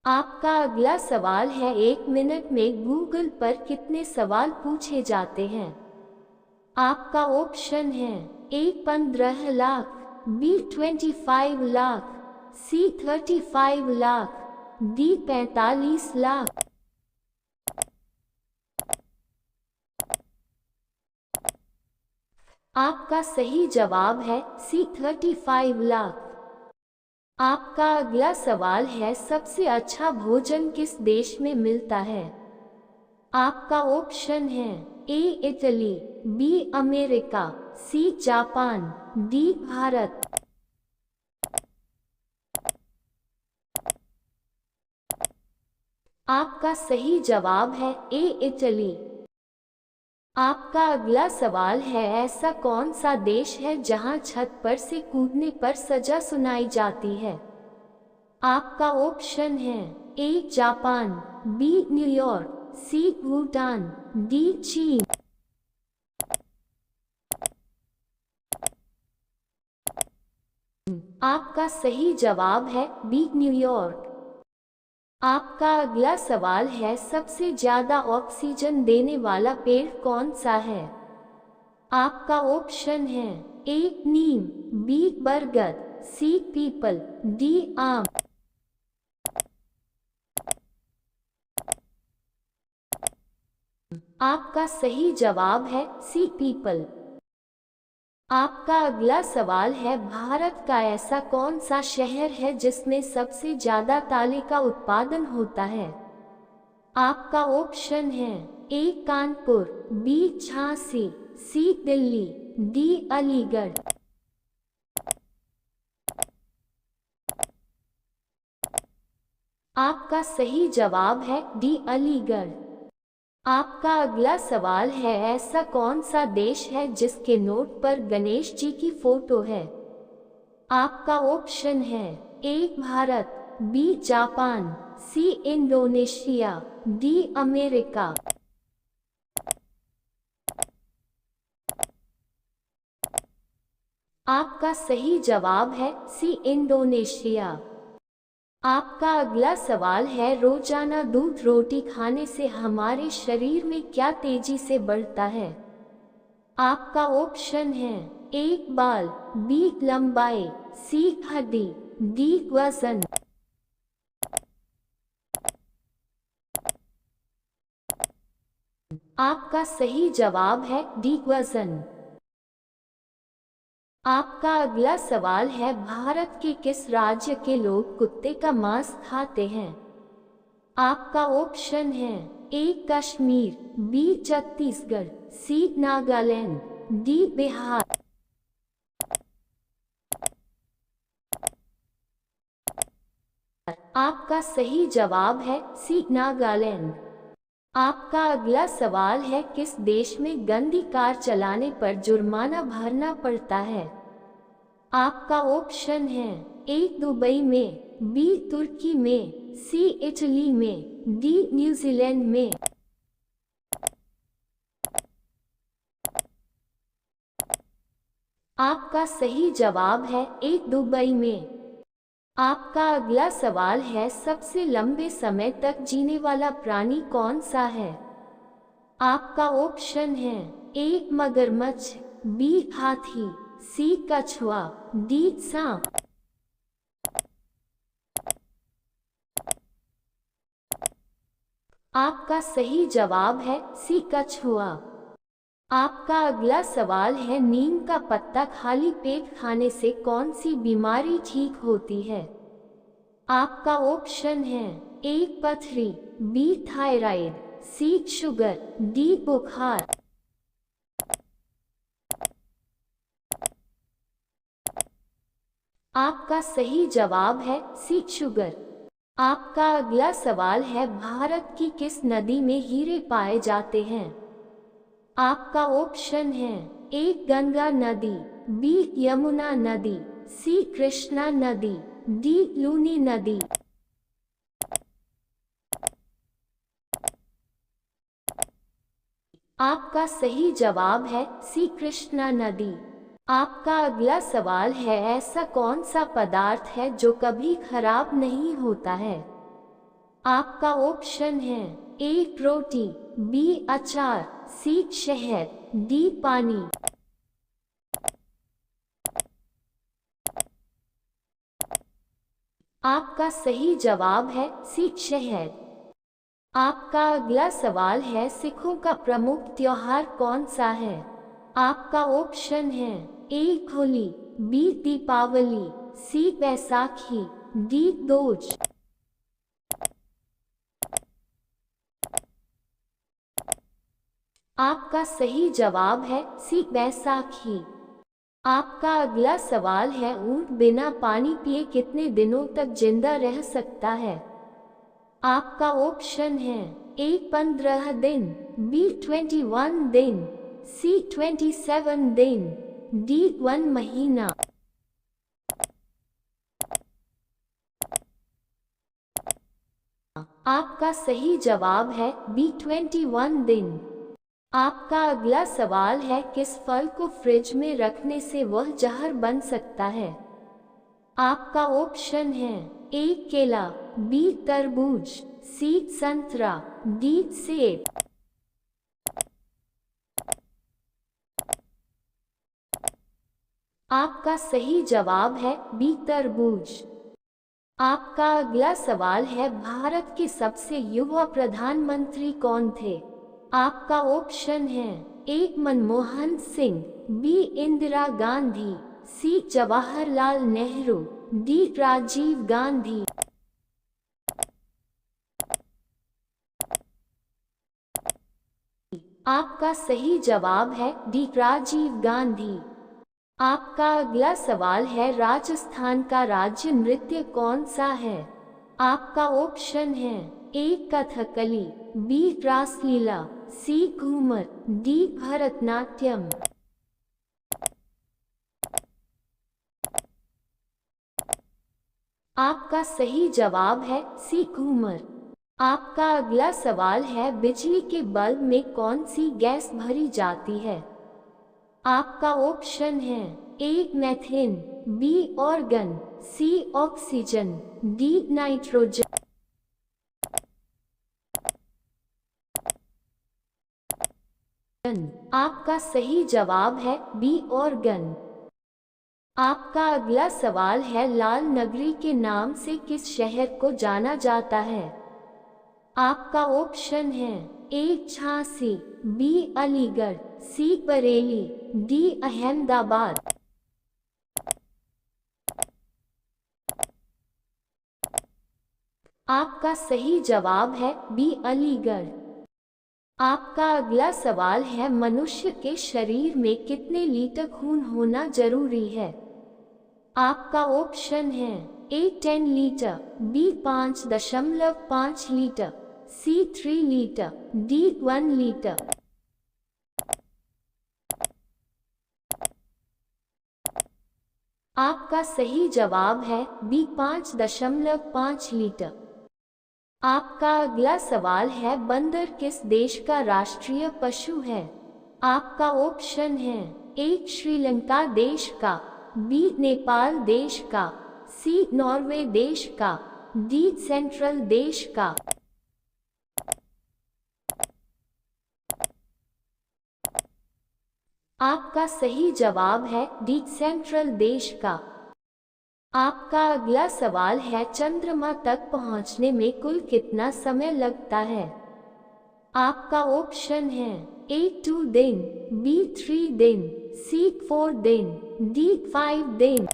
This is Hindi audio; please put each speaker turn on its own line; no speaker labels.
आपका अगला सवाल है, 1 मिनट में गूगल पर कितने सवाल पूछे जाते हैं? आपका ऑप्शन है: ए 15 लाख, बी 25 लाख, सी 35 लाख, डी 45 लाख। आपका सही जवाब है सी 35 लाख। आपका अगला सवाल है, सबसे अच्छा भोजन किस देश में मिलता है? आपका ऑप्शन है: A Italy, B America, C Japan, D Bharat. आपका सही जवाब है ए इटली। आपका अगला सवाल है, ऐसा कौन सा देश है जहां छत पर से कूदने पर सजा सुनाई जाती है? आपका ऑप्शन है: A Japan, B New York, C Bhutan, D चीन। आपका सही जवाब है बी न्यूयॉर्क। आपका अगला सवाल है, सबसे ज्यादा ऑक्सीजन देने वाला पेड़ कौन सा है? आपका ऑप्शन है: ए नीम, बी बरगद, सी पीपल, डी आम। आपका सही जवाब है सी पीपल। आपका अगला सवाल है, भारत का ऐसा कौन सा शहर है जिसमें सबसे ज्यादा ताले का उत्पादन होता है? आपका ऑप्शन है: ए कानपुर, बी झांसी, सी दिल्ली, डी अलीगढ़। आपका सही जवाब है डी अलीगढ़। आपका अगला सवाल है, ऐसा कौन सा देश है जिसके नोट पर गणेश जी की फोटो है? आपका ऑप्शन है: A Bharat, B Japan, C Indonesia, D America. आपका सही जवाब है सी इंडोनेशिया। आपका अगला सवाल है, रोजाना दूध रोटी खाने से हमारे शरीर में क्या तेजी से बढ़ता है? आपका ऑप्शन है: ए बाल, बी लंबाई, सी हड्डी, डी वजन। आपका सही जवाब है डी वजन। आपका अगला सवाल है, भारत के किस राज्य के लोग कुत्ते का मांस खाते हैं? आपका ऑप्शन है: ए कश्मीर, बी छत्तीसगढ़, सी नागालैंड, डी बिहार। आपका सही जवाब है सी नागालैंड। आपका अगला सवाल है, किस देश में गंदी कार चलाने पर जुर्माना भरना पड़ता है? आपका ऑप्शन है: ए दुबई में, बी तुर्की में, सी इटली में, डी न्यूजीलैंड में। आपका सही जवाब है ए दुबई में। आपका अगला सवाल है, सबसे लंबे समय तक जीने वाला प्राणी कौन सा है? आपका ऑप्शन है: ए मगरमच्छ, बी हाथी, सी कछुआ, डी सांप। आपका सही जवाब है सी कछुआ। आपका अगला सवाल है, नीम का पत्ता खाली पेट खाने से कौन सी बीमारी ठीक होती है? आपका ऑप्शन है: ए पथरी, बी थायराइड, सी शुगर, डी बुखार। आपका सही जवाब है सी शुगर। आपका अगला सवाल है, भारत की किस नदी में हीरे पाए जाते हैं? आपका ऑप्शन है: ए गंगा नदी, बी यमुना नदी, सी कृष्णा नदी, डी लूनी नदी। आपका सही जवाब है सी कृष्णा नदी। आपका अगला सवाल है, ऐसा कौन सा पदार्थ है जो कभी खराब नहीं होता है? आपका ऑप्शन है ए रोटी, बी अचार, सी शहद, डी पानी। आपका सही जवाब है सी शहद। आपका अगला सवाल है सिखों का प्रमुख त्योहार कौन सा है। आपका ऑप्शन है A Holi, B Deepawali, C Baisakhi, D दोज। आपका सही जवाब है सी बैसाखी। आपका अगला सवाल है ऊंट बिना पानी पिए कितने दिनों तक जिंदा रह सकता है। आपका ऑप्शन है ए 15 दिन, बी 21 दिन, सी 27 दिन, डी 1 महीना। आपका सही जवाब है बी 21 दिन। आपका अगला सवाल है किस फल को फ्रिज में रखने से वह जहर बन सकता है। आपका ऑप्शन है ए केला, बी तरबूज, सी संतरा, डी सेब। आपका सही जवाब है बी तरबूज। आपका अगला सवाल है भारत के सबसे युवा प्रधानमंत्री कौन थे। आपका ऑप्शन है ए मनमोहन सिंह, बी इंदिरा गांधी, सी जवाहरलाल नेहरू, डी राजीव गांधी। आपका सही जवाब है डी राजीव गांधी। आपका अगला सवाल है राजस्थान का राज्य नृत्य कौन सा है। आपका ऑप्शन है ए कथकली, बी रासलीला, सी घूमर, डी भरतनाट्यम। आपका सही जवाब है सी घूमर। आपका अगला सवाल है बिजली के बल्ब में कौन सी गैस भरी जाती है। आपका ऑप्शन है A methane, B argon, C oxygen, D nitrogen. आपका सही जवाब है बी ऑर्गन। आपका अगला सवाल है लाल नगरी के नाम से किस शहर को जाना जाता है। आपका ऑप्शन है ए झांसी, बी अलीगढ़, सी बरेली, डी अहमदाबाद। आपका सही जवाब है बी अलीगढ़। आपका अगला सवाल है मनुष्य के शरीर में कितने लीटर खून होना जरूरी है। आपका ऑप्शन है ए 10 लीटर, बी 5.5 लीटर, सी 3 लीटर, डी 1 लीटर। आपका सही जवाब है बी 5.5 लीटर। आपका अगला सवाल है बंदर किस देश का राष्ट्रीय पशु है। आपका ऑप्शन है ए श्रीलंका देश का, बी नेपाल देश का, सी नॉर्वे देश का, डी सेंट्रल देश का। आपका सही जवाब है डी सेंट्रल देश का। आपका अगला सवाल है चंद्रमा तक पहुंचने में कुल कितना समय लगता है। आपका ऑप्शन है ए 2 दिन, बी 3 दिन, सी 4 दिन, डी 5 दिन।